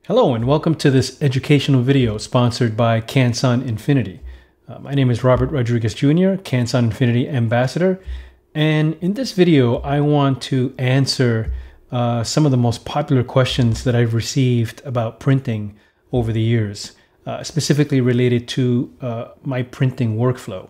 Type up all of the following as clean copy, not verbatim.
Hello and welcome to this educational video sponsored by Canson Infinity. My name is Robert Rodriguez Jr., Canson Infinity Ambassador, and in this video I want to answer some of the most popular questions that I've received about printing over the years, specifically related to my printing workflow,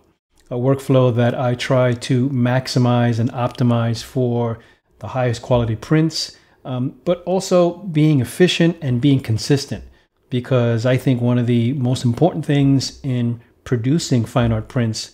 a workflow that I try to maximize and optimize for the highest quality prints, but also being efficient and being consistent, because I think one of the most important things in producing fine art prints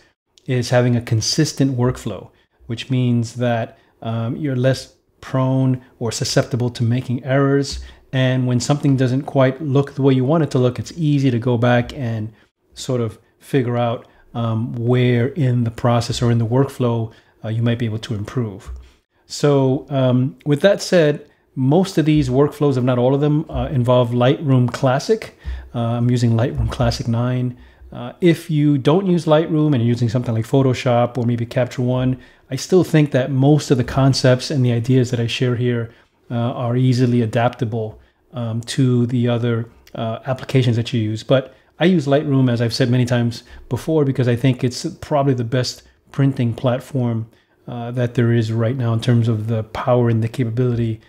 is having a consistent workflow, which means that you're less prone or susceptible to making errors. And when something doesn't quite look the way you want it to look, it's easy to go back and sort of figure out where in the process or in the workflow you might be able to improve. So with that said, most of these workflows, if not all of them, involve Lightroom Classic. I'm using Lightroom Classic 9. If you don't use Lightroom and you're using something like Photoshop or maybe Capture One, I still think that most of the concepts and the ideas that I share here are easily adaptable to the other applications that you use. But I use Lightroom, as I've said many times before, because I think it's probably the best printing platform that there is right now in terms of the power and the capability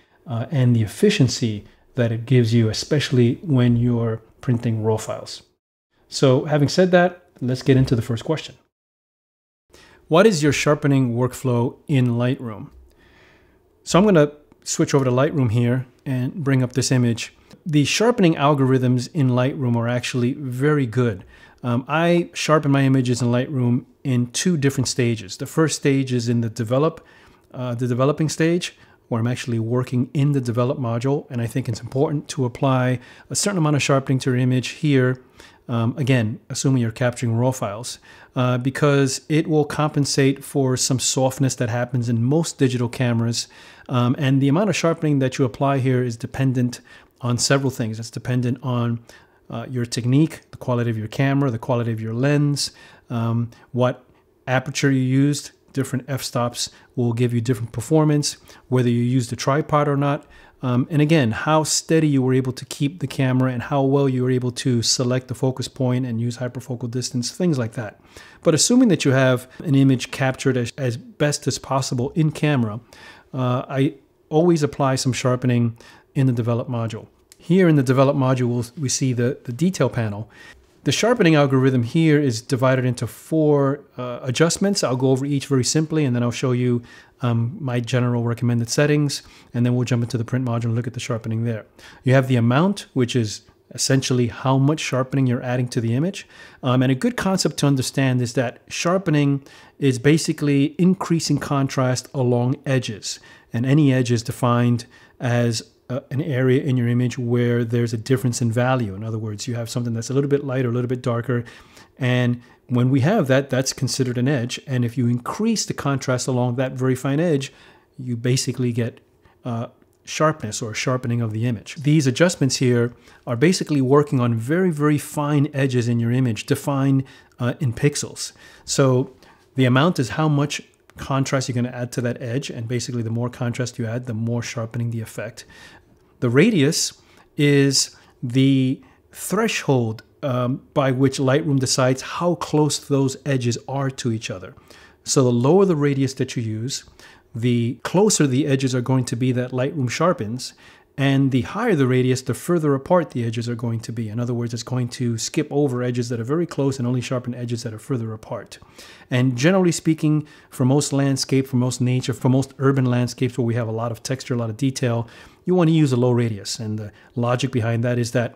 and the efficiency that it gives you, especially when you're printing raw files. So having said that, let's get into the first question. What is your sharpening workflow in Lightroom? So I'm going to switch over to Lightroom here and bring up this image. The sharpening algorithms in Lightroom are actually very good. I sharpen my images in Lightroom in two different stages. The first stage is in the developing stage, where I'm actually working in the develop module, and I think it's important to apply a certain amount of sharpening to your image here, again, assuming you're capturing raw files, because it will compensate for some softness that happens in most digital cameras, and the amount of sharpening that you apply here is dependent on several things. It's dependent on your technique, the quality of your camera, the quality of your lens, what aperture you used. Different f-stops will give you different performance, whether you use the tripod or not. And again, how steady you were able to keep the camera and how well you were able to select the focus point and use hyperfocal distance, things like that. But assuming that you have an image captured as best as possible in camera, I always apply some sharpening in the develop module. Here in the develop module, we see the detail panel. The sharpening algorithm here is divided into four adjustments. I'll go over each very simply, and then I'll show you my general recommended settings, and then we'll jump into the print module and look at the sharpening there. You have the amount, which is essentially how much sharpening you're adding to the image. And a good concept to understand is that sharpening is basically increasing contrast along edges, and any edge is defined as an area in your image where there's a difference in value. In other words, you have something that's a little bit lighter, a little bit darker, and when we have that, that's considered an edge. And if you increase the contrast along that very fine edge, you basically get sharpness or sharpening of the image. These adjustments here are basically working on very, very fine edges in your image, defined in pixels. So the amount is how much contrast you're going to add to that edge, and basically the more contrast you add, the more sharpening the effect. The radius is the threshold by which Lightroom decides how close those edges are to each other. So the lower the radius that you use, the closer the edges are going to be that Lightroom sharpens, and the higher the radius, the further apart the edges are going to be. In other words, it's going to skip over edges that are very close and only sharpen edges that are further apart. And generally speaking, for most landscape, for most nature, for most urban landscapes where we have a lot of texture, a lot of detail, you want to use a low radius. And the logic behind that is that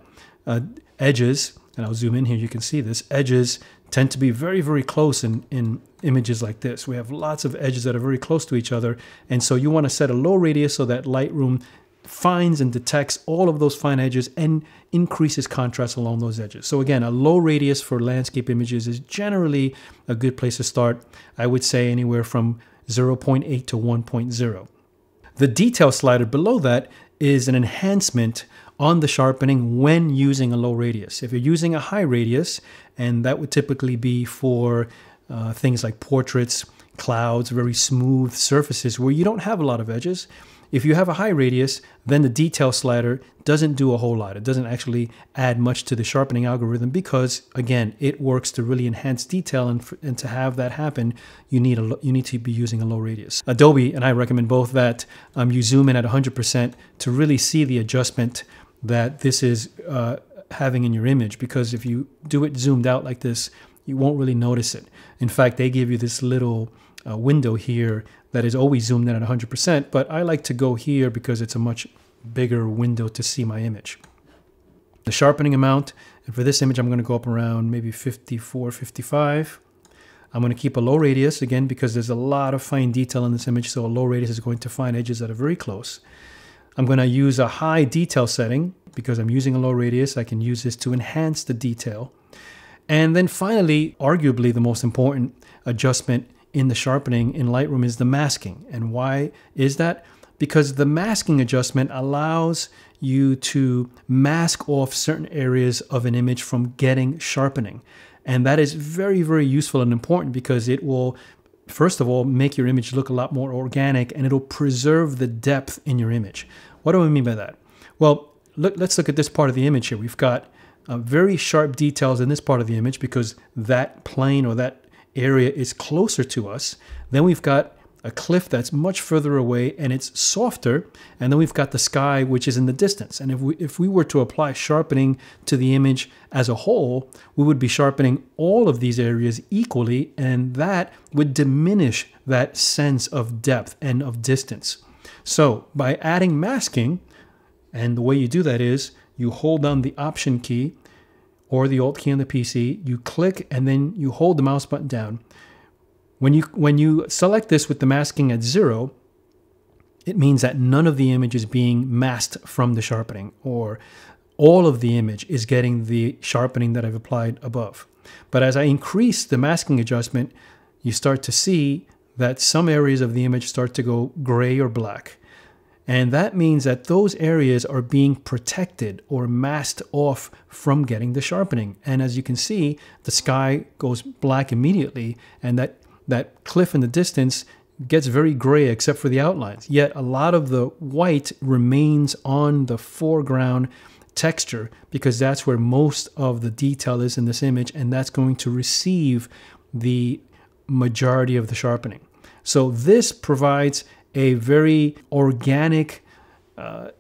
edges, and I'll zoom in here, you can see this, edges tend to be very, very close in images like this. We have lots of edges that are very close to each other. And so you want to set a low radius so that Lightroom finds and detects all of those fine edges and increases contrast along those edges. So again, a low radius for landscape images is generally a good place to start. I would say anywhere from 0.8 to 1.0. The detail slider below that is an enhancement on the sharpening when using a low radius. If you're using a high radius, and that would typically be for things like portraits, clouds, very smooth surfaces where you don't have a lot of edges. If you have a high radius, then the detail slider doesn't do a whole lot. It doesn't actually add much to the sharpening algorithm because, again, it works to really enhance detail, and to have that happen, you need to be using a low radius. Adobe and I recommend both that you zoom in at 100% to really see the adjustment that this is having in your image, because if you do it zoomed out like this, you won't really notice it. In fact, they give you this little window here that is always zoomed in at 100%, but I like to go here because it's a much bigger window to see my image. The sharpening amount, and for this image, I'm going to go up around maybe 54, 55. I'm going to keep a low radius, again, because there's a lot of fine detail in this image, so a low radius is going to find edges that are very close. I'm going to use a high detail setting because I'm using a low radius. I can use this to enhance the detail. And then finally, arguably the most important adjustment in the sharpening in Lightroom is the masking. And why is that? Because the masking adjustment allows you to mask off certain areas of an image from getting sharpening. And that is very, very useful and important because it will, first of all, make your image look a lot more organic, and it'll preserve the depth in your image. What do I mean by that? Well, let's look at this part of the image here. We've got very sharp details in this part of the image because that plane or that area is closer to us. Then we've got a cliff that's much further away and it's softer. And then we've got the sky, which is in the distance. And if we were to apply sharpening to the image as a whole, we would be sharpening all of these areas equally, and that would diminish that sense of depth and of distance. So by adding masking, and the way you do that is you hold down the Option key or the Alt key on the PC, you click, and then you hold the mouse button down. When you select this with the masking at 0, it means that none of the image is being masked from the sharpening, or all of the image is getting the sharpening that I've applied above. But as I increase the masking adjustment, you start to see that some areas of the image start to go gray or black. And that means that those areas are being protected or masked off from getting the sharpening. And as you can see, the sky goes black immediately, and that cliff in the distance gets very gray except for the outlines. Yet a lot of the white remains on the foreground texture because that's where most of the detail is in this image, and that's going to receive the majority of the sharpening. So this provides a very organic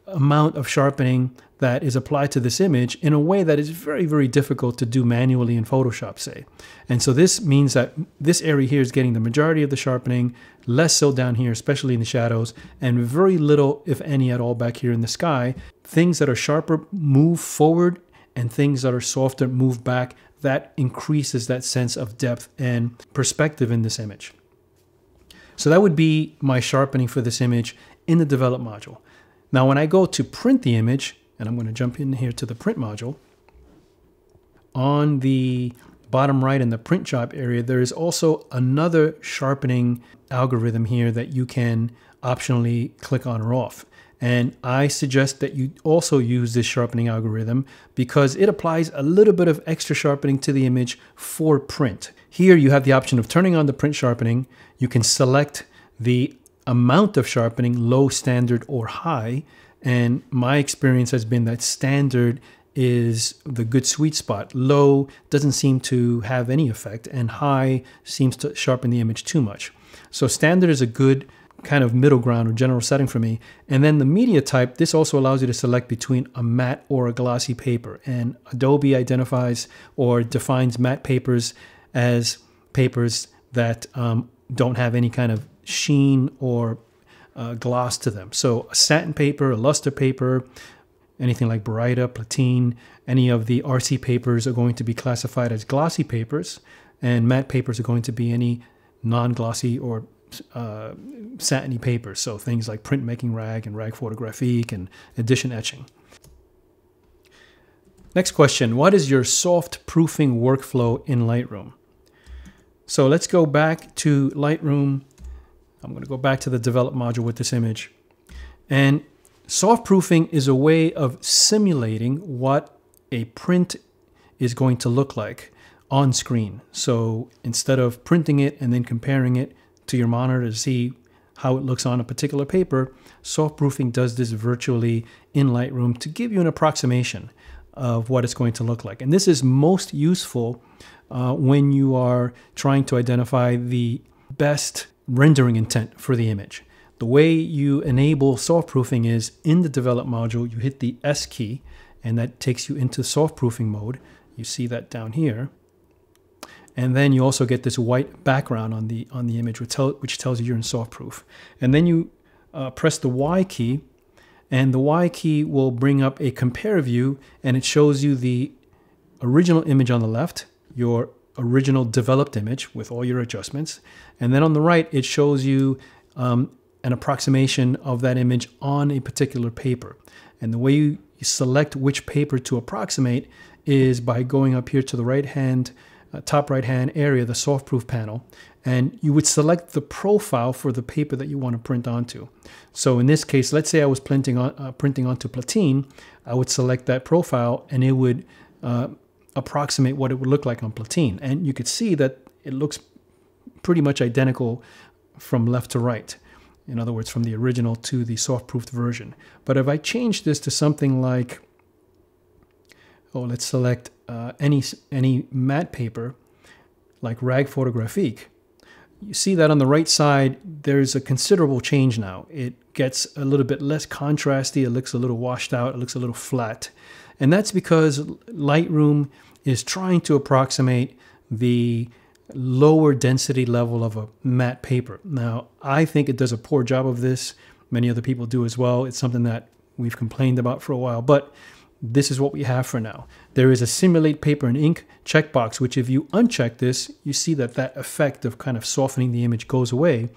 amount of sharpening that is applied to this image in a way that is very, very difficult to do manually in Photoshop, say. And so this means that this area here is getting the majority of the sharpening, less so down here, especially in the shadows, and very little, if any at all, back here in the sky. Things that are sharper move forward, and things that are softer move back. That increases that sense of depth and perspective in this image. So that would be my sharpening for this image in the develop module. Now, when I go to print the image, and I'm going to jump in here to the print module, on the bottom right in the print job area, there is also another sharpening algorithm here that you can optionally click on or off. And I suggest that you also use this sharpening algorithm because it applies a little bit of extra sharpening to the image for print. Here you have the option of turning on the print sharpening. You can select the amount of sharpening, low, standard, or high. And my experience has been that standard is the good sweet spot. Low doesn't seem to have any effect, and high seems to sharpen the image too much. So standard is a good kind of middle ground or general setting for me. And then the media type, this also allows you to select between a matte or a glossy paper. And Adobe identifies or defines matte papers as papers that don't have any kind of sheen or gloss to them. So a satin paper, a luster paper, anything like Baryta, Platine, any of the RC papers are going to be classified as glossy papers, and matte papers are going to be any non-glossy or satiny papers. So things like printmaking rag and rag photographique and edition etching. Next question, what is your soft proofing workflow in Lightroom? So let's go back to Lightroom. I'm going to go back to the develop module with this image. And soft proofing is a way of simulating what a print is going to look like on screen. So instead of printing it and then comparing it to your monitor to see how it looks on a particular paper, soft proofing does this virtually in Lightroom to give you an approximation of what it's going to look like. And this is most useful when you are trying to identify the best rendering intent for the image. The way you enable soft proofing is in the develop module, you hit the S key, and that takes you into soft proofing mode. You see that down here. And then you also get this white background on the image, which tells you you're in soft proof. And then you press the Y key, and the Y key will bring up a compare view, and it shows you the original image on the left, your original developed image with all your adjustments. And then on the right, it shows you an approximation of that image on a particular paper. And the way you select which paper to approximate is by going up here to the right-hand top right hand area, the soft proof panel, and you would select the profile for the paper that you want to print onto. So in this case, let's say I was printing onto platine, I would select that profile and it would approximate what it would look like on platine. And you could see that it looks pretty much identical from left to right. In other words, from the original to the soft proofed version. But if I change this to something like, let's select any matte paper like rag photographique, you see that on the right side there's a considerable change now. It gets a little bit less contrasty, it looks a little washed out, it looks a little flat. And that's because Lightroom is trying to approximate the lower density level of a matte paper. Now, I think it does a poor job of this. Many other people do as well. It's something that we've complained about for a while, but this is what we have for now. There is a simulate paper and ink checkbox, which if you uncheck this, you see that that effect of kind of softening the image goes away.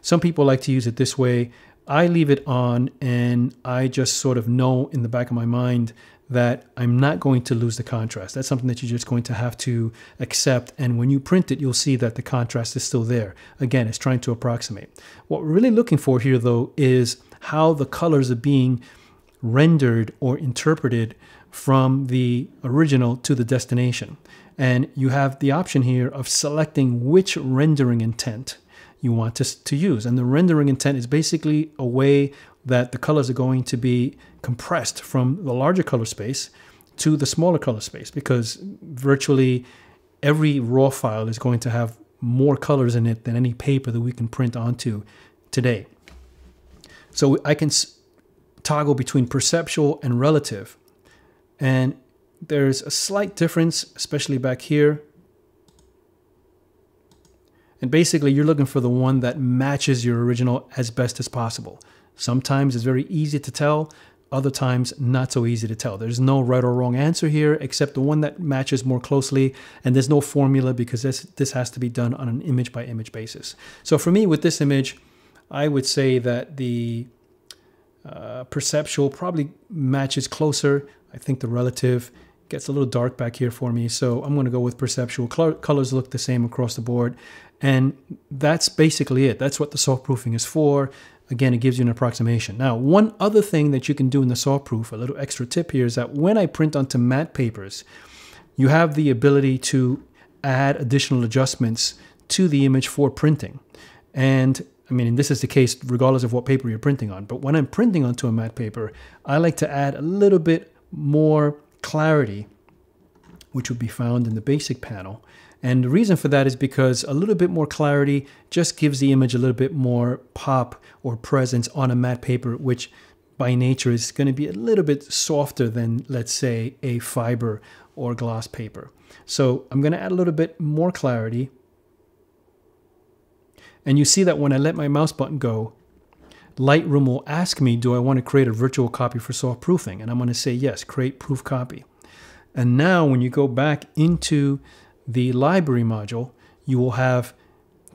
Some people like to use it this way. I leave it on, and I just sort of know in the back of my mind that I'm not going to lose the contrast. That's something that you're just going to have to accept. And when you print it, you'll see that the contrast is still there. Again, it's trying to approximate. What we're really looking for here, though, is how the colors are being rendered or interpreted from the original to the destination. And you have the option here of selecting which rendering intent you want to use. And the rendering intent is basically a way that the colors are going to be compressed from the larger color space to the smaller color space, because virtually every raw file is going to have more colors in it than any paper that we can print onto today. So I can toggle between perceptual and relative, and there's a slight difference, especially back here. And basically you're looking for the one that matches your original as best as possible. Sometimes it's very easy to tell, other times not so easy to tell. There's no right or wrong answer here except the one that matches more closely, and there's no formula because this has to be done on an image by image basis. So for me with this image, I would say that the perceptual probably matches closer. I think the relative gets a little dark back here for me, so I'm going to go with perceptual. Colors look the same across the board, and that's basically it. That's what the soft proofing is for. Again, it gives you an approximation. Now, one other thing that you can do in the soft proof, a little extra tip here, is that when I print onto matte papers, you have the ability to add additional adjustments to the image for printing. And I mean, this is the case regardless of what paper you're printing on. But when I'm printing onto a matte paper, I like to add a little bit more clarity, which would be found in the basic panel. And the reason for that is because a little bit more clarity just gives the image a little bit more pop or presence on a matte paper, which by nature is going to be a little bit softer than, let's say, a fiber or gloss paper. So I'm going to add a little bit more clarity. And you see that when I let my mouse button go, Lightroom will ask me, do I want to create a virtual copy for soft proofing? And I'm going to say yes, create proof copy. And now when you go back into the library module, you will have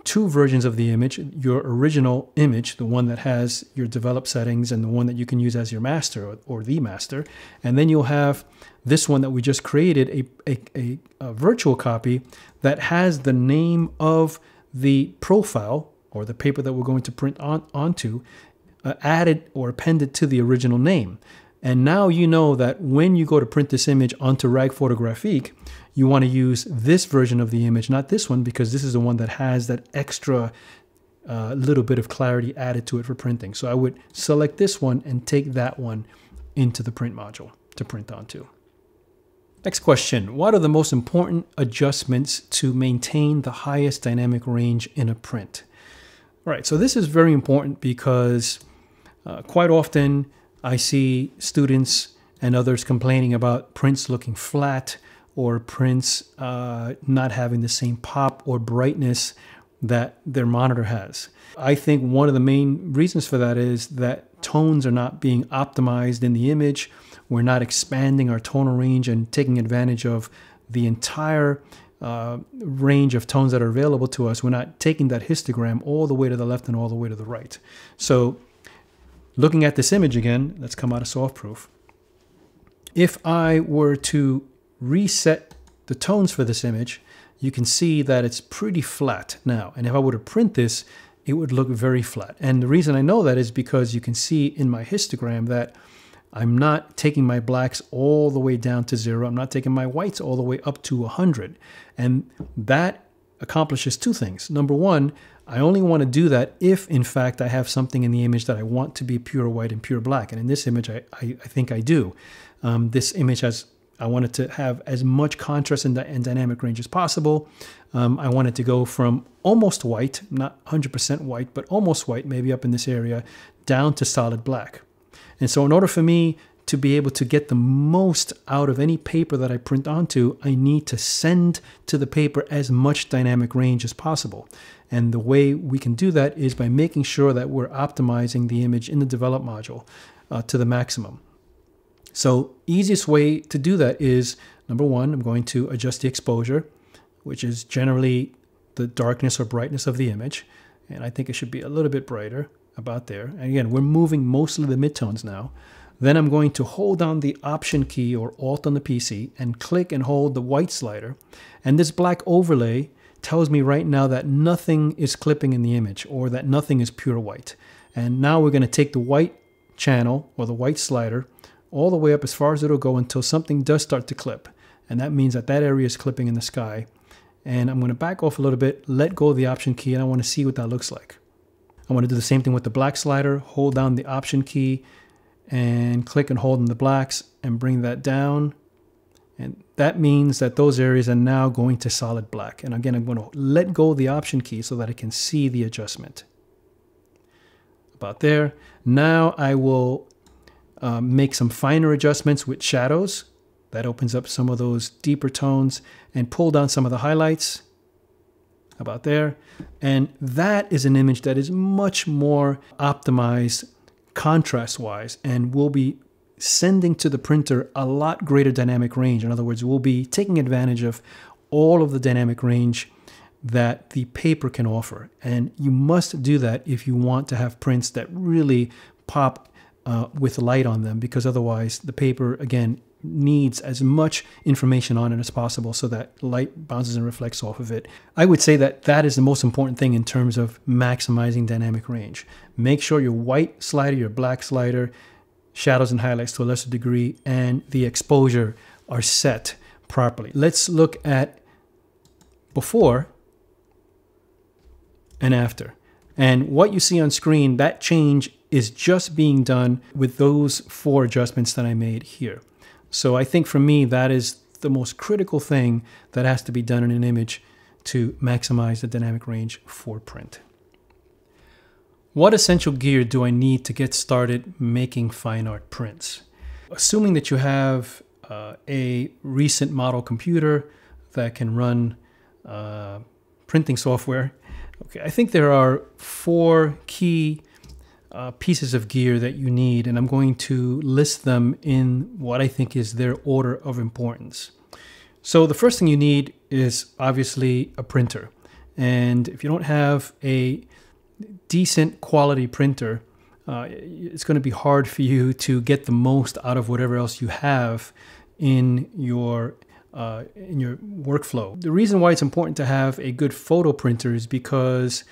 two versions of the image: your original image, the one that has your developed settings and the one that you can use as your master or the master. And then you'll have this one that we just created, a virtual copy that has the name of the profile or the paper that we're going to print onto added or appended to the original name. And now you know that when you go to print this image onto rag photographique, you want to use this version of the image, not this one, because this is the one that has that extra a little bit of clarity added to it for printing. So I would select this one and take that one into the print module to print onto. Next question, what are the most important adjustments to maintain the highest dynamic range in a print? All right, so this is very important because quite often I see students and others complaining about prints looking flat or prints not having the same pop or brightness that their monitor has. I think one of the main reasons for that is that tones are not being optimized in the image. We're not expanding our tonal range and taking advantage of the entire range of tones that are available to us. We're not taking that histogram all the way to the left and all the way to the right. So looking at this image again, let's come out of soft proof. If I were to reset the tones for this image, you can see that it's pretty flat now. And if I were to print this, it would look very flat. And the reason I know that is because you can see in my histogram that I'm not taking my blacks all the way down to 0. I'm not taking my whites all the way up to 100. And that accomplishes two things. Number one, I only want to do that if, in fact, I have something in the image that I want to be pure white and pure black. And in this image, I think I do. This image I want it to have as much contrast and dynamic range as possible. I want it to go from almost white, not 100% white, but almost white, maybe up in this area, down to solid black. And so in order for me to be able to get the most out of any paper that I print onto, I need to send to the paper as much dynamic range as possible. And the way we can do that is by making sure that we're optimizing the image in the develop module to the maximum. So easiest way to do that is, number one, I'm going to adjust the exposure, which is generally the darkness or brightness of the image. And I think it should be a little bit brighter, about there. And again, we're moving mostly the midtones now. Then I'm going to hold down the Option key or Alt on the PC and click and hold the white slider. And this black overlay tells me right now that nothing is clipping in the image or that nothing is pure white. And now we're going to take the white channel or the white slider all the way up as far as it'll go until something does start to clip. And that means that that area is clipping in the sky. And I'm going to back off a little bit, let go of the Option key, and I want to see what that looks like. I want to do the same thing with the black slider, hold down the Option key and click and hold on the blacks and bring that down. And that means that those areas are now going to solid black. And again, I'm going to let go of the Option key so that I can see the adjustment. About there. Now I will make some finer adjustments with shadows. That opens up some of those deeper tones and pull down some of the highlights. About there. And that is an image that is much more optimized contrast-wise and will be sending to the printer a lot greater dynamic range. In other words, we'll be taking advantage of all of the dynamic range that the paper can offer. And you must do that if you want to have prints that really pop with light on them, because otherwise the paper, again, needs as much information on it as possible so that light bounces and reflects off of it. I would say that that is the most important thing in terms of maximizing dynamic range. Make sure your white slider, your black slider, shadows and highlights to a lesser degree, and the exposure are set properly. Let's look at before and after. And what you see on screen, that change is just being done with those 4 adjustments that I made here. So I think for me, that is the most critical thing that has to be done in an image to maximize the dynamic range for print. What essential gear do I need to get started making fine art prints? Assuming that you have a recent model computer that can run printing software, okay, I think there are 4 key pieces of gear that you need, and I'm going to list them in what I think is their order of importance. So the first thing you need is obviously a printer. And if you don't have a decent quality printer, it's going to be hard for you to get the most out of whatever else you have in your workflow. The reason why it's important to have a good photo printer is because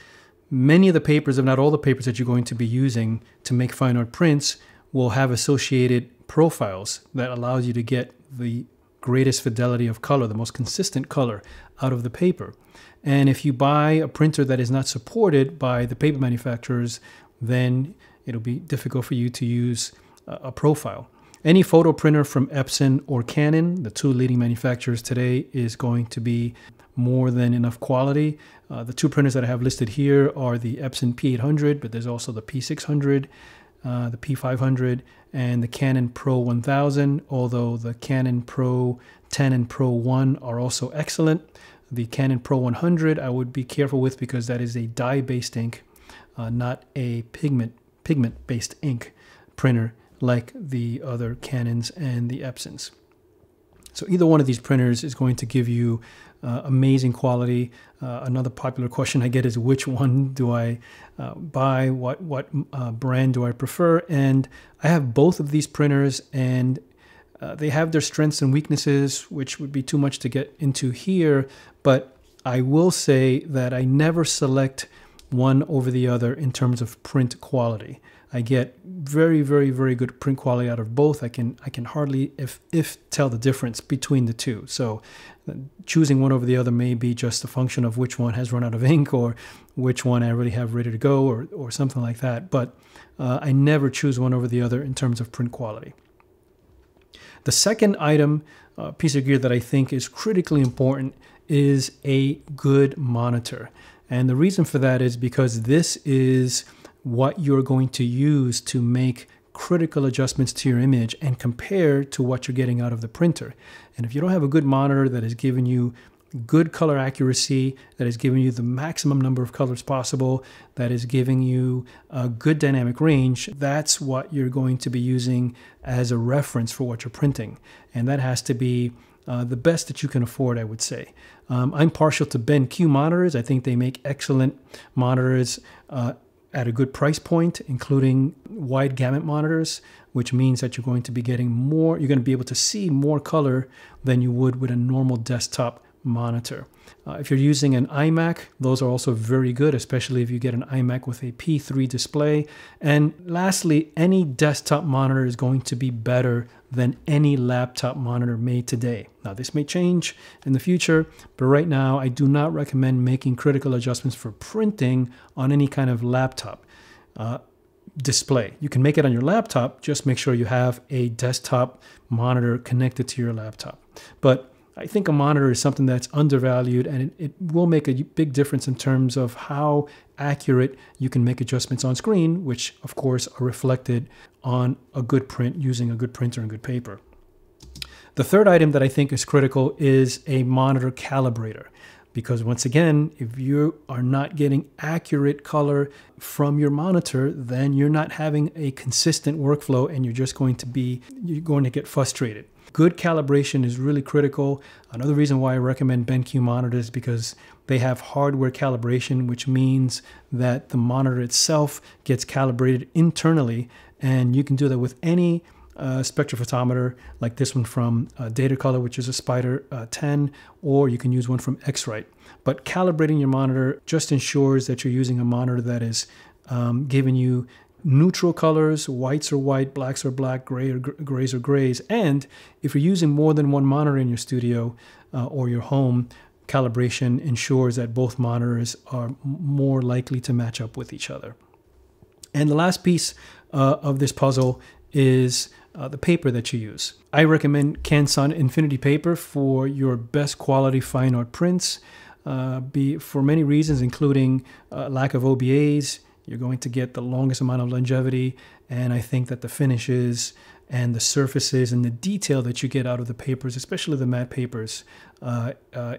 many of the papers, if not all the papers that you're going to be using to make fine art prints, will have associated profiles that allows you to get the greatest fidelity of color, the most consistent color out of the paper. And if you buy a printer that is not supported by the paper manufacturers, then it'll be difficult for you to use a profile. Any photo printer from Epson or Canon, the two leading manufacturers today, is going to be more than enough quality. The two printers that I have listed here are the Epson P800, but there's also the P600, the P500, and the Canon Pro 1000, although the Canon Pro 10 and Pro 1 are also excellent. The Canon Pro 100 I would be careful with because that is a dye-based ink, not a pigment-based ink printer like the other Canons and the Epsons. So either one of these printers is going to give you amazing quality. Another popular question I get is, which one do I buy? What brand do I prefer? And I have both of these printers, and they have their strengths and weaknesses, which would be too much to get into here. But I will say that I never select one over the other in terms of print quality. I get very, very, very good print quality out of both. I can hardly, if tell the difference between the two. So choosing one over the other may be just a function of which one has run out of ink or which one I already have ready to go or something like that. But I never choose one over the other in terms of print quality. The second item, piece of gear that I think is critically important, is a good monitor. And the reason for that is because this is what you're going to use to make critical adjustments to your image and compare to what you're getting out of the printer. And if you don't have a good monitor that is giving you good color accuracy, that is giving you the maximum number of colors possible, that is giving you a good dynamic range, that's what you're going to be using as a reference for what you're printing. And that has to be the best that you can afford, I would say. I'm partial to BenQ monitors. I think they make excellent monitors at a good price point, including wide gamut monitors, which means that you're going to be getting more, you're going to be able to see more color than you would with a normal desktop monitor. If you're using an iMac, those are also very good, especially if you get an iMac with a P3 display. And lastly, any desktop monitor is going to be better than any laptop monitor made today. Now, this may change in the future, but right now I do not recommend making critical adjustments for printing on any kind of laptop display. You can make it on your laptop, just make sure you have a desktop monitor connected to your laptop. But I think a monitor is something that's undervalued, and it will make a big difference in terms of how accurate you can make adjustments on screen, which of course are reflected on a good print using a good printer and good paper. The third item that I think is critical is a monitor calibrator. Because once again, if you are not getting accurate color from your monitor, then you're not having a consistent workflow, and you're going to get frustrated. Good calibration is really critical. Another reason why I recommend BenQ monitors is because they have hardware calibration, which means that the monitor itself gets calibrated internally, and you can do that with any spectrophotometer like this one from Datacolor, which is a Spider 10, or you can use one from X-Rite. But calibrating your monitor just ensures that you're using a monitor that is giving you neutral colors, whites are white, blacks are black, grays are grays. And if you're using more than one monitor in your studio or your home, calibration ensures that both monitors are more likely to match up with each other. And the last piece of this puzzle is the paper that you use. I recommend Canson Infinity paper for your best quality fine art prints, for many reasons, including lack of OBAs. You're going to get the longest amount of longevity, and I think that the finishes and the surfaces and the detail that you get out of the papers, especially the matte papers,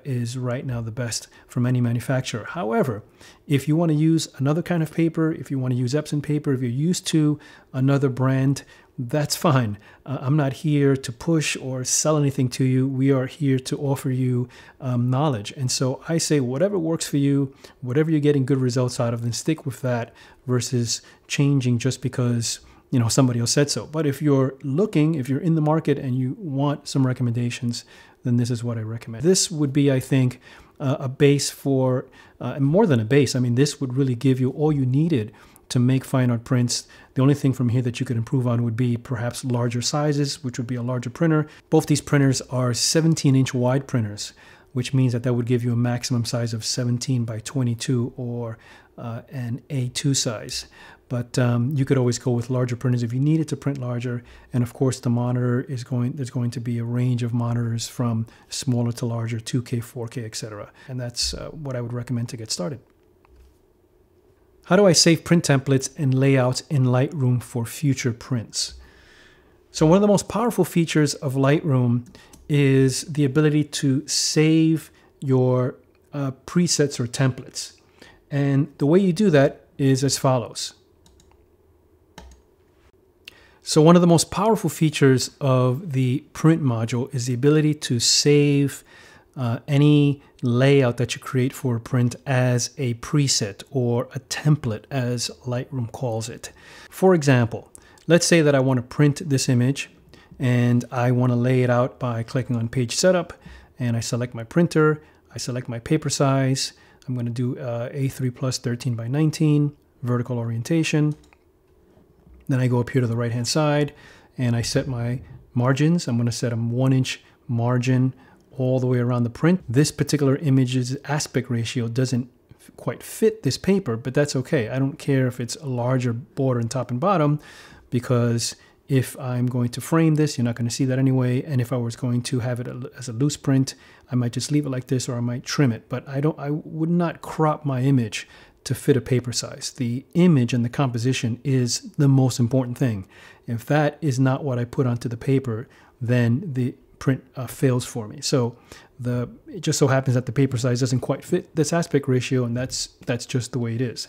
is right now the best from any manufacturer. However, if you want to use another kind of paper, if you want to use Epson paper, if you're used to another brand, that's fine. I'm not here to push or sell anything to you. We are here to offer you knowledge. And so I say whatever works for you, whatever you're getting good results out of, then stick with that versus changing just because somebody else said so. But if you're in the market and you want some recommendations, then this is what I recommend. This would be, I think, a base for, and more than a base, I mean, this would really give you all you needed to make fine art prints. The only thing from here that you could improve on would be perhaps larger sizes, which would be a larger printer. Both these printers are 17-inch wide printers, which means that would give you a maximum size of 17 by 22 or an A2 size. But you could always go with larger printers if you needed to print larger. And of course, the monitor there's going to be a range of monitors from smaller to larger, 2K, 4K, etc. And that's what I would recommend to get started. How do I save print templates and layouts in Lightroom for future prints? So one of the most powerful features of Lightroom is the ability to save your presets or templates. And the way you do that is as follows. So one of the most powerful features of the print module is the ability to save any layout that you create for a print as a preset or a template, as Lightroom calls it. For example, let's say that I want to print this image and I want to lay it out by clicking on Page Setup, and I select my printer, I select my paper size. I'm going to do A3 plus 13 by 19, vertical orientation. Then I go up here to the right hand side and I set my margins. I'm going to set a 1-inch margin all the way around the print. This particular image's aspect ratio doesn't quite fit this paper, but that's okay. I don't care if it's a larger border on top and bottom, because if I'm going to frame this, you're not going to see that anyway. And if I was going to have it as a loose print, I might just leave it like this, or I might trim it. But I would not crop my image to fit a paper size. The image and the composition is the most important thing. If that is not what I put onto the paper, then the print fails for me. So it just so happens that the paper size doesn't quite fit this aspect ratio, and that's just the way it is.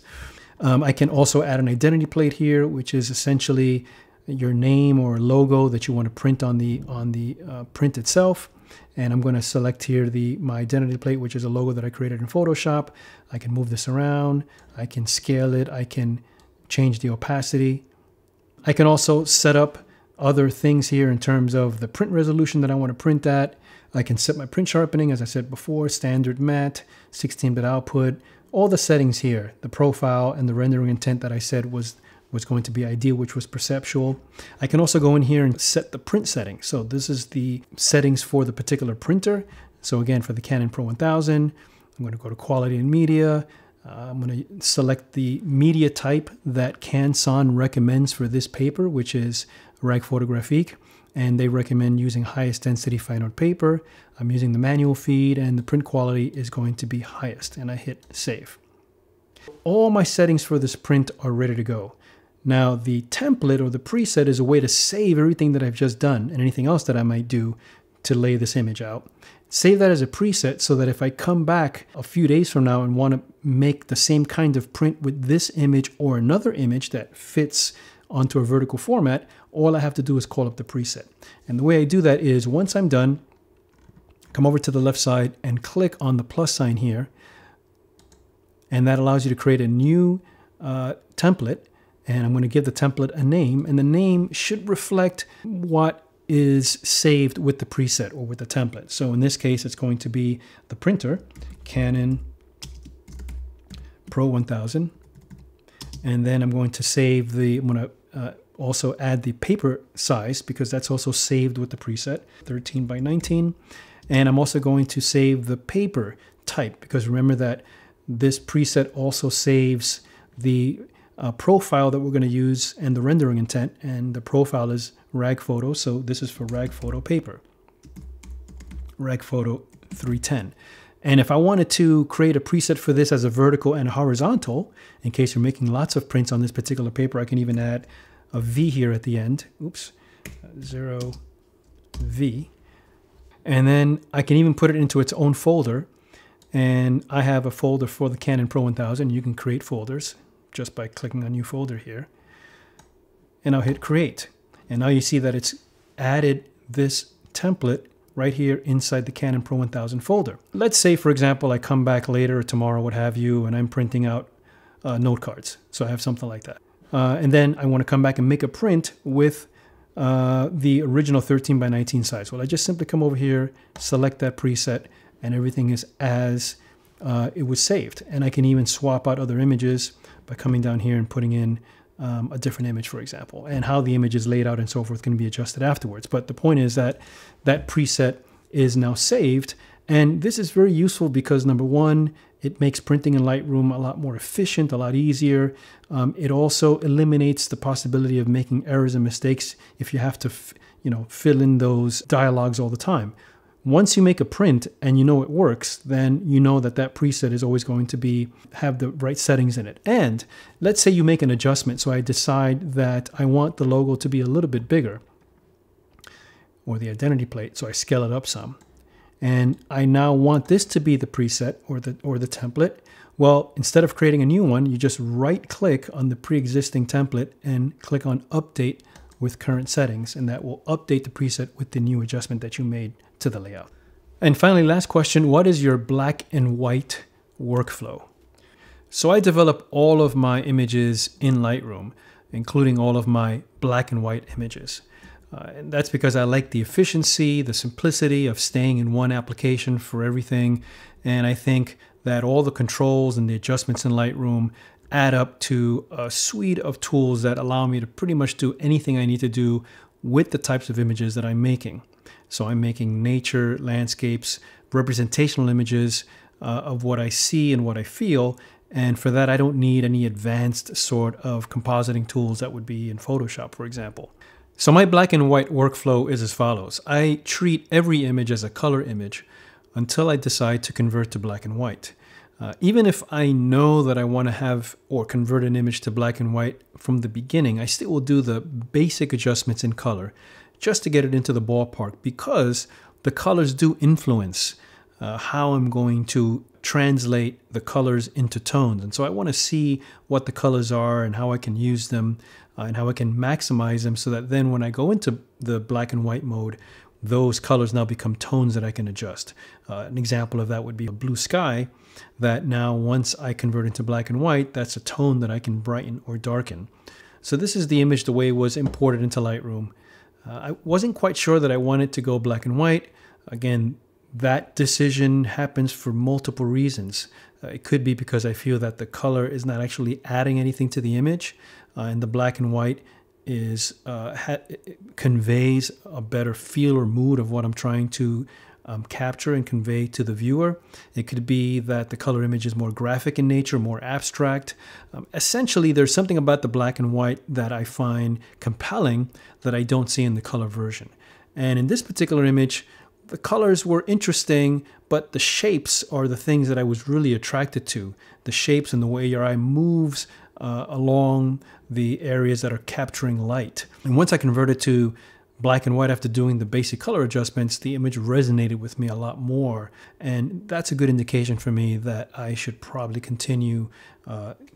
I can also add an identity plate here, which is essentially your name or logo that you want to print on the print itself. And I'm going to select here my identity plate, which is a logo that I created in Photoshop. I can move this around. I can scale it. I can change the opacity. I can also set up other things here in terms of the print resolution that I want to print at. I can set my print sharpening, as I said before, standard matte, 16-bit output, all the settings here, the profile and the rendering intent that I said was going to be ideal, which was perceptual. I can also go in here and set the print settings. So this is the settings for the particular printer. So again, for the Canon Pro 1000, I'm going to go to Quality and Media. I'm going to select the media type that Canson recommends for this paper, which is rag photographique, and they recommend using highest density fine art paper. I'm using the manual feed, and the print quality is going to be highest, and I hit save. All my settings for this print are ready to go. Now the template or the preset is a way to save everything that I've just done and anything else that I might do to lay this image out. Save that as a preset so that if I come back a few days from now and want to make the same kind of print with this image or another image that fits onto a vertical format, all I have to do is call up the preset. And the way I do that is, once I'm done, come over to the left side and click on the plus sign here. And that allows you to create a new template. And I'm going to give the template a name, and the name should reflect what is saved with the preset or with the template. So in this case, it's going to be the printer, Canon Pro 1000. And then I'm going to save I'm going to also add the paper size, because that's also saved with the preset, 13 by 19. And I'm also going to save the paper type, because remember that this preset also saves the profile that we're going to use and the rendering intent, and the profile is rag photo, so this is for rag photo paper, rag photo 310. And if I wanted to create a preset for this as a vertical and horizontal, in case you're making lots of prints on this particular paper, I can even add a V here at the end. Oops, 0V. And then I can even put it into its own folder. And I have a folder for the Canon Pro 1000. You can create folders just by clicking on New Folder here. And I'll hit Create. And now you see that it's added this template right here inside the Canon Pro 1000 folder. Let's say, for example, I come back later or tomorrow, what have you, and I'm printing out note cards. So I have something like that. And then I want to come back and make a print with the original 13 by 19 size. Well, I just simply come over here, select that preset, and everything is as it was saved. And I can even swap out other images by coming down here and putting in a different image, for example, and how the image is laid out and so forth can be adjusted afterwards. But the point is that that preset is now saved. And this is very useful because, number one, it makes printing in Lightroom a lot more efficient, a lot easier. It also eliminates the possibility of making errors and mistakes if you have to, fill in those dialogues all the time. Once you make a print and you know it works, then you know that that preset is always going to have the right settings in it. And let's say you make an adjustment. So I decide that I want the logo to be a little bit bigger, or the identity plate. So I scale it up some. And I now want this to be the preset or the template. Well, instead of creating a new one, you just right click on the pre-existing template and click on Update with Current Settings, and that will update the preset with the new adjustment that you made to the layout. And finally, last question, what is your black and white workflow? So I develop all of my images in Lightroom, including all of my black and white images. And that's because I like the efficiency, the simplicity of staying in one application for everything. And I think that all the controls and the adjustments in Lightroom add up to a suite of tools that allow me to pretty much do anything I need to do with the types of images that I'm making. So I'm making nature, landscapes, representational images of what I see and what I feel. And for that, I don't need any advanced sort of compositing tools that would be in Photoshop, for example. So my black and white workflow is as follows. I treat every image as a color image until I decide to convert to black and white. Even if I know that I want to have or convert an image to black and white from the beginning, I still will do the basic adjustments in color just to get it into the ballpark, because the colors do influence how I'm going to translate the colors into tones. And so I want to see what the colors are and how I can use them and how I can maximize them so that then when I go into the black and white mode, those colors now become tones that I can adjust. An example of that would be a blue sky that now once I convert into black and white, that's a tone that I can brighten or darken. So this is the image the way it was imported into Lightroom. I wasn't quite sure that I wanted to go black and white. Again, that decision happens for multiple reasons. It could be because I feel that the color is not actually adding anything to the image, and the black and white conveys a better feel or mood of what I'm trying to capture and convey to the viewer. It could be that the color image is more graphic in nature, more abstract. Essentially, there's something about the black and white that I find compelling that I don't see in the color version. And in this particular image, the colors were interesting, but the shapes are the things that I was really attracted to. The shapes and the way your eye moves along the areas that are capturing light. And once I converted to black and white after doing the basic color adjustments, the image resonated with me a lot more. And that's a good indication for me that I should probably continue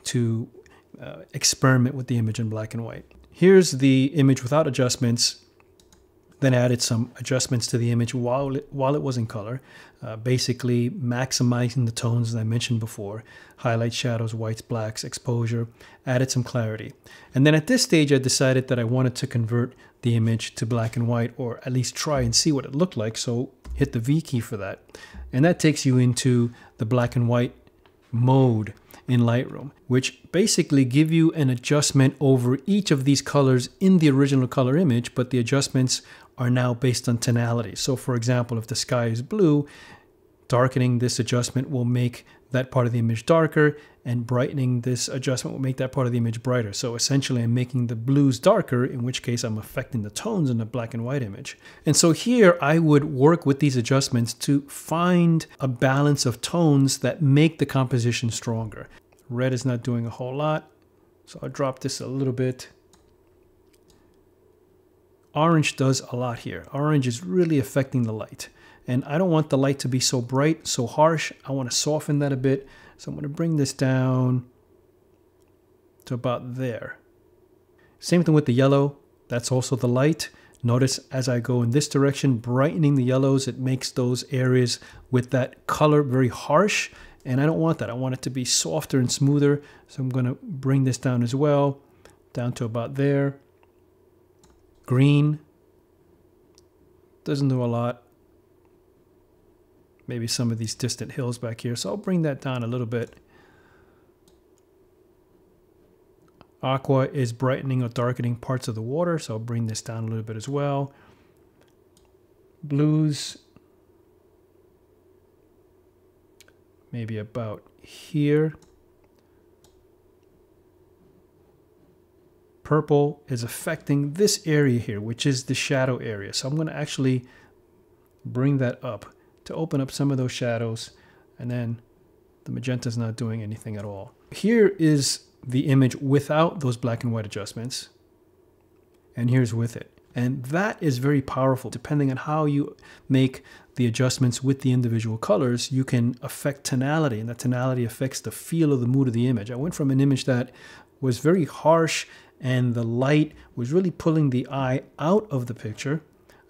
to experiment with the image in black and white. Here's the image without adjustments. Then I added some adjustments to the image while it was in color, basically maximizing the tones as I mentioned before, highlights, shadows, whites, blacks, exposure, added some clarity. And then at this stage, I decided that I wanted to convert the image to black and white, or at least try and see what it looked like. So hit the V key for that. And that takes you into the black and white mode in Lightroom, which basically give you an adjustment over each of these colors in the original color image, but the adjustments are now based on tonality. So for example, if the sky is blue, darkening this adjustment will make that part of the image darker, and brightening this adjustment will make that part of the image brighter. So essentially I'm making the blues darker, in which case I'm affecting the tones in the black and white image. And so here I would work with these adjustments to find a balance of tones that make the composition stronger. Red is not doing a whole lot, so I'll drop this a little bit. Orange does a lot here. Orange is really affecting the light. And I don't want the light to be so bright, so harsh. I want to soften that a bit. So I'm going to bring this down to about there. Same thing with the yellow. That's also the light. Notice as I go in this direction, brightening the yellows, it makes those areas with that color very harsh. And I don't want that. I want it to be softer and smoother. So I'm going to bring this down as well, down to about there. Green doesn't do a lot. maybe some of these distant hills back here. So I'll bring that down a little bit. Aqua is brightening or darkening parts of the water, so I'll bring this down a little bit as well. Blues, maybe about here. Purple is affecting this area here, which is the shadow area. So I'm going to actually bring that up to open up some of those shadows, and then the magenta is not doing anything at all. Here is the image without those black and white adjustments, and here's with it. And that is very powerful. Depending on how you make the adjustments with the individual colors, you can affect tonality, and that tonality affects the feel of the mood of the image. I went from an image that was very harsh and the light was really pulling the eye out of the picture.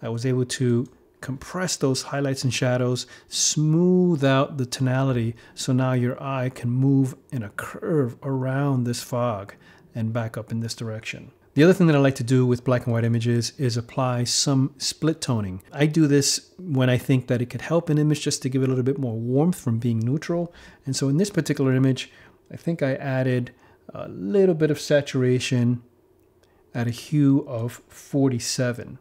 I was able to compress those highlights and shadows, smooth out the tonality, so now your eye can move in a curve around this fog and back up in this direction. The other thing that I like to do with black and white images is apply some split toning. I do this when I think that it could help an image just to give it a little bit more warmth from being neutral. And so in this particular image, I think I added a little bit of saturation at a hue of 47.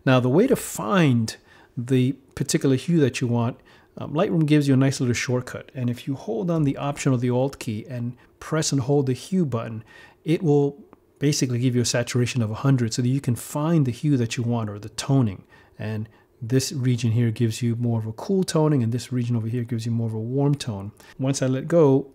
Now, the way to find the particular hue that you want, Lightroom gives you a nice little shortcut. And if you hold on the Option or the Alt key and press and hold the hue button, it will basically give you a saturation of 100 so that you can find the hue that you want, or the toning. And this region here gives you more of a cool toning, and this region over here gives you more of a warm tone. Once I let go,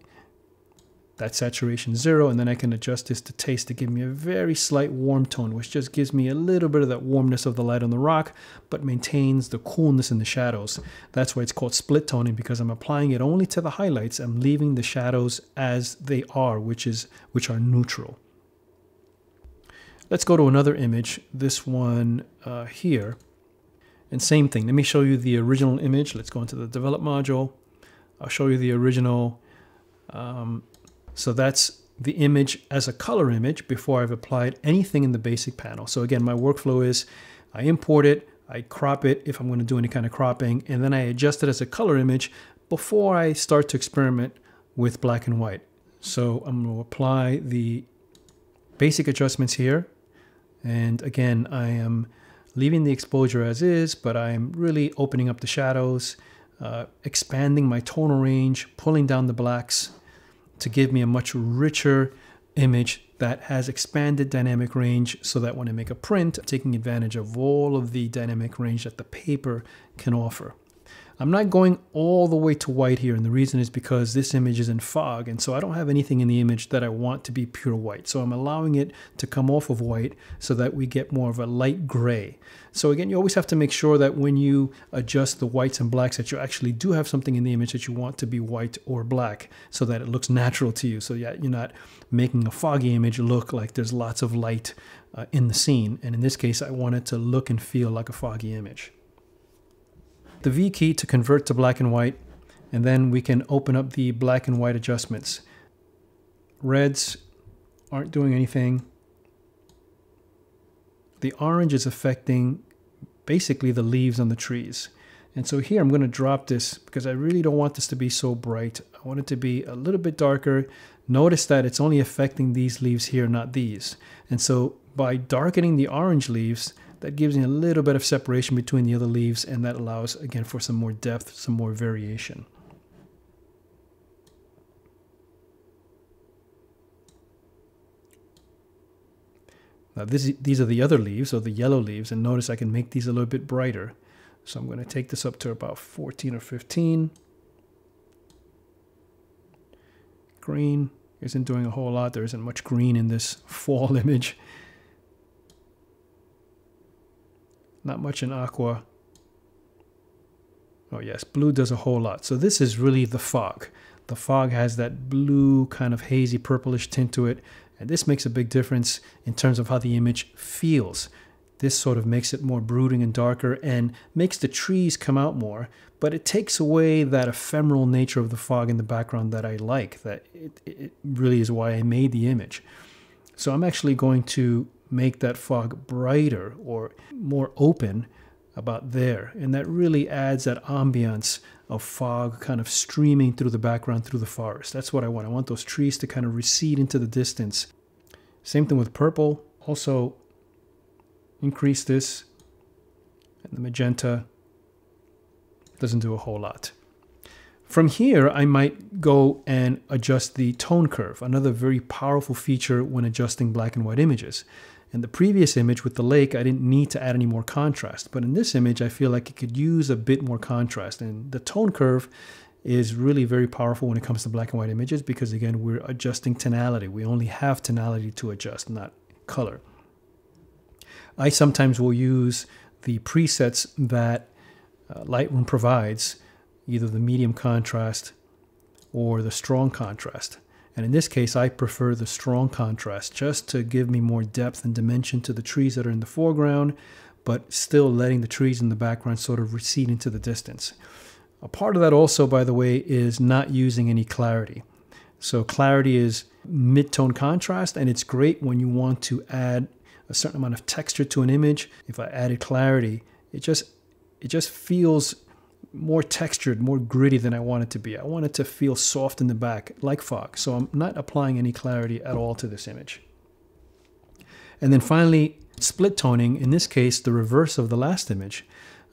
that saturation 0, and then I can adjust this to taste to give me a very slight warm tone, which just gives me a little bit of that warmness of the light on the rock, but maintains the coolness in the shadows. That's why it's called split toning, because I'm applying it only to the highlights. I'm leaving the shadows as they are, which are neutral. Let's go to another image, this one here. And same thing, let me show you the original image. Let's go into the develop module. I'll show you the original. So that's the image as a color image before I've applied anything in the basic panel. So again, my workflow is I import it, I crop it if I'm going to do any kind of cropping, and then I adjust it as a color image before I start to experiment with black and white. So I'm going to apply the basic adjustments here. And again, I am leaving the exposure as is, but I'm really opening up the shadows, expanding my tonal range, pulling down the blacks, to give me a much richer image that has expanded dynamic range, so that when I make a print, I'm taking advantage of all of the dynamic range that the paper can offer. I'm not going all the way to white here, and the reason is because this image is in fog, and so I don't have anything in the image that I want to be pure white. So I'm allowing it to come off of white so that we get more of a light gray. So again, you always have to make sure that when you adjust the whites and blacks that you actually do have something in the image that you want to be white or black, so that it looks natural to you. So yeah, you're not making a foggy image look like there's lots of light in the scene. And in this case, I want it to look and feel like a foggy image. The V key to convert to black and white, and then we can open up the black and white adjustments. Reds aren't doing anything. The orange is affecting basically the leaves on the trees. And so here I'm going to drop this because I really don't want this to be so bright. I want it to be a little bit darker. Notice that it's only affecting these leaves here, not these. And so by darkening the orange leaves, that gives me a little bit of separation between the other leaves, and that allows, again, for some more depth, some more variation. Now these are the other leaves, or the yellow leaves, and notice I can make these a little bit brighter. So I'm going to take this up to about 14 or 15. Green isn't doing a whole lot. There isn't much green in this fall image. Not much in aqua. Oh yes, blue does a whole lot. So this is really the fog. The fog has that blue kind of hazy purplish tint to it. And this makes a big difference in terms of how the image feels. This sort of makes it more brooding and darker and makes the trees come out more. But it takes away that ephemeral nature of the fog in the background that I like. That it really is why I made the image. So I'm actually going to make that fog brighter or more open about there. And that really adds that ambiance of fog kind of streaming through the background, through the forest. That's what I want. I want those trees to kind of recede into the distance. Same thing with purple. Also increase this, and the magenta doesn't do a whole lot. From here, I might go and adjust the tone curve, another very powerful feature when adjusting black and white images. In the previous image with the lake, I didn't need to add any more contrast, but in this image, I feel like it could use a bit more contrast. And the tone curve is really very powerful when it comes to black and white images because, again, we're adjusting tonality. We only have tonality to adjust, not color. I sometimes will use the presets that Lightroom provides, either the medium contrast or the strong contrast. And in this case, I prefer the strong contrast just to give me more depth and dimension to the trees that are in the foreground, but still letting the trees in the background sort of recede into the distance. A part of that also, by the way, is not using any clarity. So clarity is mid-tone contrast, and it's great when you want to add a certain amount of texture to an image. If I added clarity, it just feels more textured, more gritty than I want it to be. I want it to feel soft in the back, like fog. So I'm not applying any clarity at all to this image. And then finally, split toning, in this case, the reverse of the last image.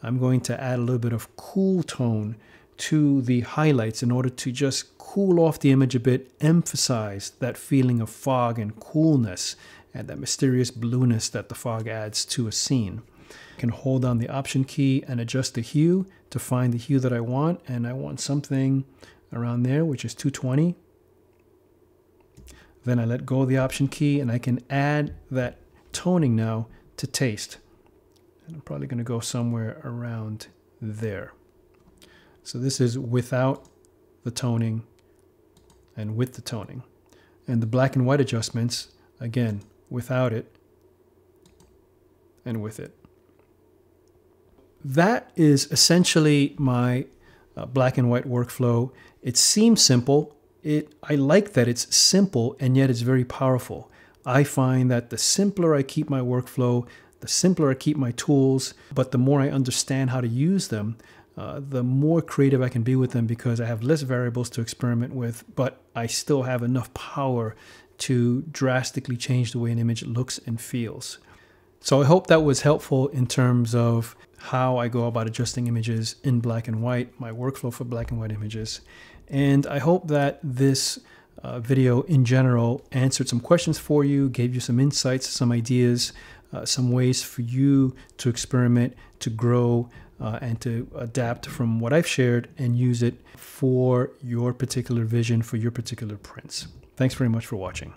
I'm going to add a little bit of cool tone to the highlights in order to just cool off the image a bit, emphasize that feeling of fog and coolness and that mysterious blueness that the fog adds to a scene. I can hold down the Option key and adjust the hue to find the hue that I want, and I want something around there, which is 220. Then I let go of the Option key and I can add that toning now to taste. And I'm probably going to go somewhere around there. So this is without the toning and with the toning. And the black and white adjustments, again, without it and with it. That is essentially my black and white workflow. It seems simple. I like that it's simple and yet it's very powerful. I find that the simpler I keep my workflow, the simpler I keep my tools, but the more I understand how to use them, the more creative I can be with them because I have less variables to experiment with, but I still have enough power to drastically change the way an image looks and feels. So I hope that was helpful in terms of how I go about adjusting images in black and white, my workflow for black and white images. And I hope that this video in general answered some questions for you, gave you some insights, some ideas, some ways for you to experiment, to grow, and to adapt from what I've shared and use it for your particular vision, for your particular prints. Thanks very much for watching.